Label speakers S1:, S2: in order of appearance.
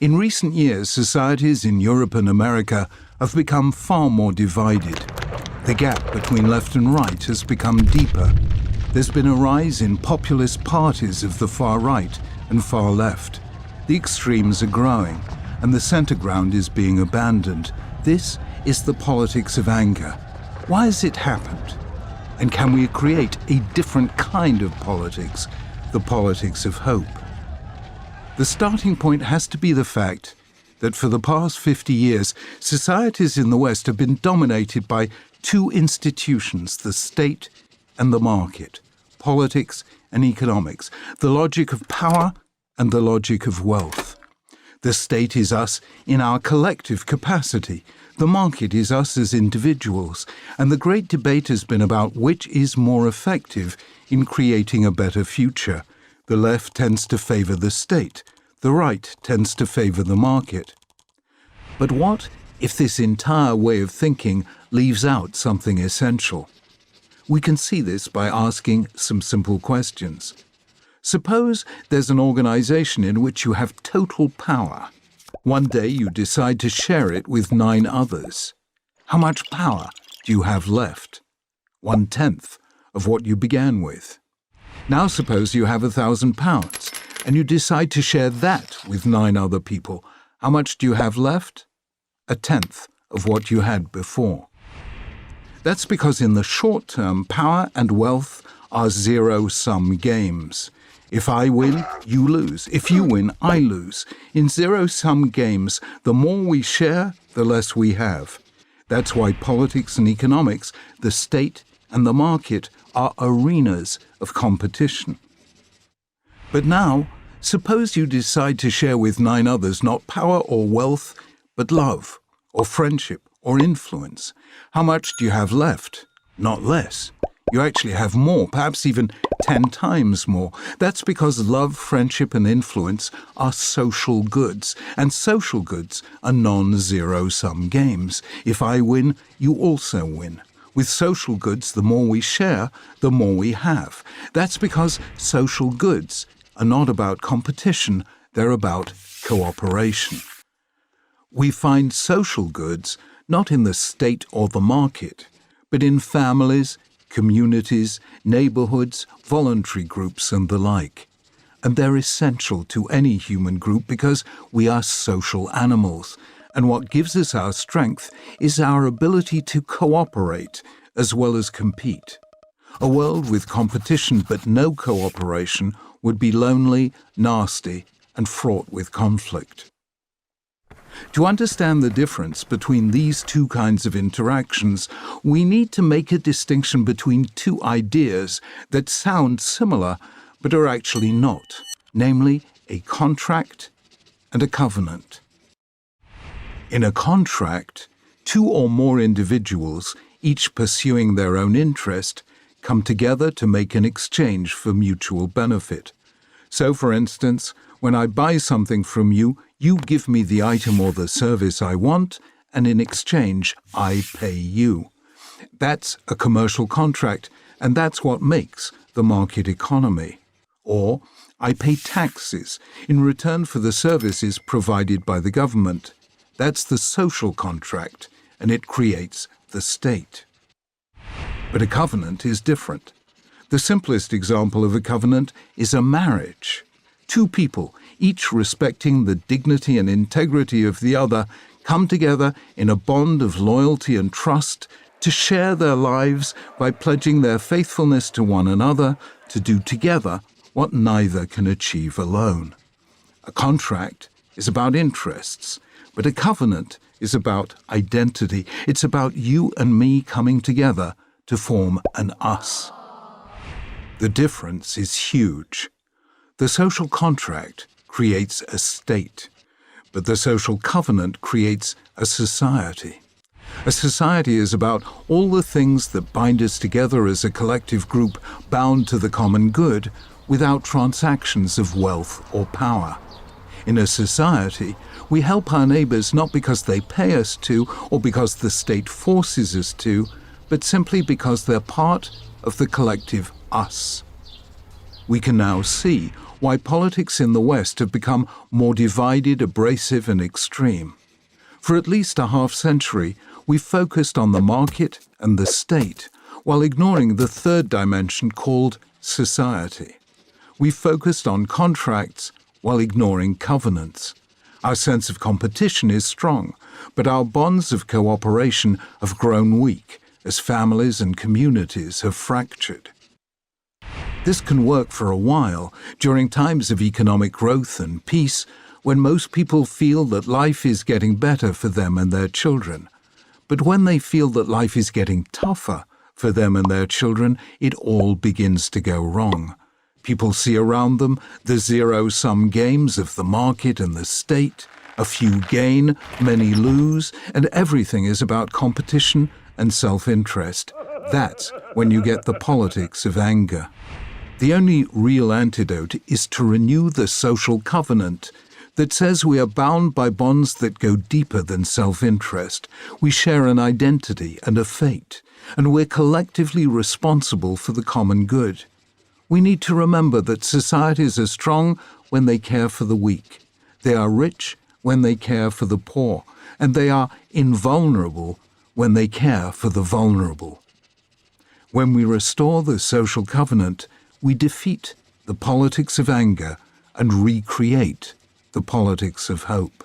S1: In recent years, societies in Europe and America have become far more divided. The gap between left and right has become deeper. There's been a rise in populist parties of the far right and far left. The extremes are growing, and the centre ground is being abandoned. This is the politics of anger. Why has it happened? And can we create a different kind of politics, the politics of hope? The starting point has to be the fact that for the past 50 years, societies in the West have been dominated by two institutions, the state and the market, politics and economics, the logic of power and the logic of wealth. The state is us in our collective capacity. The market is us as individuals. And the great debate has been about which is more effective in creating a better future. The left tends to favour the state. The right tends to favour the market. But what if this entire way of thinking leaves out something essential? We can see this by asking some simple questions. Suppose there's an organisation in which you have total power. One day you decide to share it with 9 others. How much power do you have left? 1/10 of what you began with. Now suppose you have £1,000 and you decide to share that with 9 other people. How much do you have left? 1/10 of what you had before. That's because in the short term, power and wealth are zero-sum games. If I win, you lose. If you win, I lose. In zero-sum games, the more we share, the less we have. That's why politics and economics, the state and the market, are arenas of competition. But now, suppose you decide to share with 9 others not power or wealth, but love, or friendship, or influence. How much do you have left? Not less. You actually have more, perhaps even 10 times more. That's because love, friendship, and influence are social goods, and social goods are non-zero-sum games. If I win, you also win. With social goods, the more we share, the more we have. That's because social goods are not about competition, they're about cooperation. We find social goods not in the state or the market, but in families, communities, neighbourhoods, voluntary groups and the like. And they're essential to any human group because we are social animals. And what gives us our strength is our ability to cooperate as well as compete. A world with competition but no cooperation would be lonely, nasty, and fraught with conflict. To understand the difference between these two kinds of interactions, we need to make a distinction between two ideas that sound similar but are actually not, namely a contract and a covenant. In a contract, 2 or more individuals, each pursuing their own interest, come together to make an exchange for mutual benefit. So, for instance, when I buy something from you, you give me the item or the service I want, and in exchange, I pay you. That's a commercial contract, and that's what makes the market economy. Or, I pay taxes in return for the services provided by the government. That's the social contract, and it creates the state. But a covenant is different. The simplest example of a covenant is a marriage. 2 people, each respecting the dignity and integrity of the other, come together in a bond of loyalty and trust to share their lives by pledging their faithfulness to one another to do together what neither can achieve alone. A contract is about interests, but a covenant is about identity. It's about you and me coming together to form an us. The difference is huge. The social contract creates a state, but the social covenant creates a society. A society is about all the things that bind us together as a collective group bound to the common good without transactions of wealth or power. In a society, we help our neighbours not because they pay us to or because the state forces us to, but simply because they're part of the collective us. We can now see why politics in the West have become more divided, abrasive and extreme. For at least a half-century, we've focused on the market and the state, while ignoring the third dimension called society. We've focused on contracts while ignoring covenants. Our sense of competition is strong, but our bonds of cooperation have grown weak as families and communities have fractured. This can work for a while, during times of economic growth and peace, when most people feel that life is getting better for them and their children. But when they feel that life is getting tougher for them and their children, it all begins to go wrong. People see around them the zero-sum games of the market and the state. A few gain, many lose, and everything is about competition and self-interest. That's when you get the politics of anger. The only real antidote is to renew the social covenant that says we are bound by bonds that go deeper than self-interest. We share an identity and a fate, and we're collectively responsible for the common good. We need to remember that societies are strong when they care for the weak. They are rich when they care for the poor, and they are invulnerable when they care for the vulnerable. When we restore the social covenant, we defeat the politics of anger and recreate the politics of hope.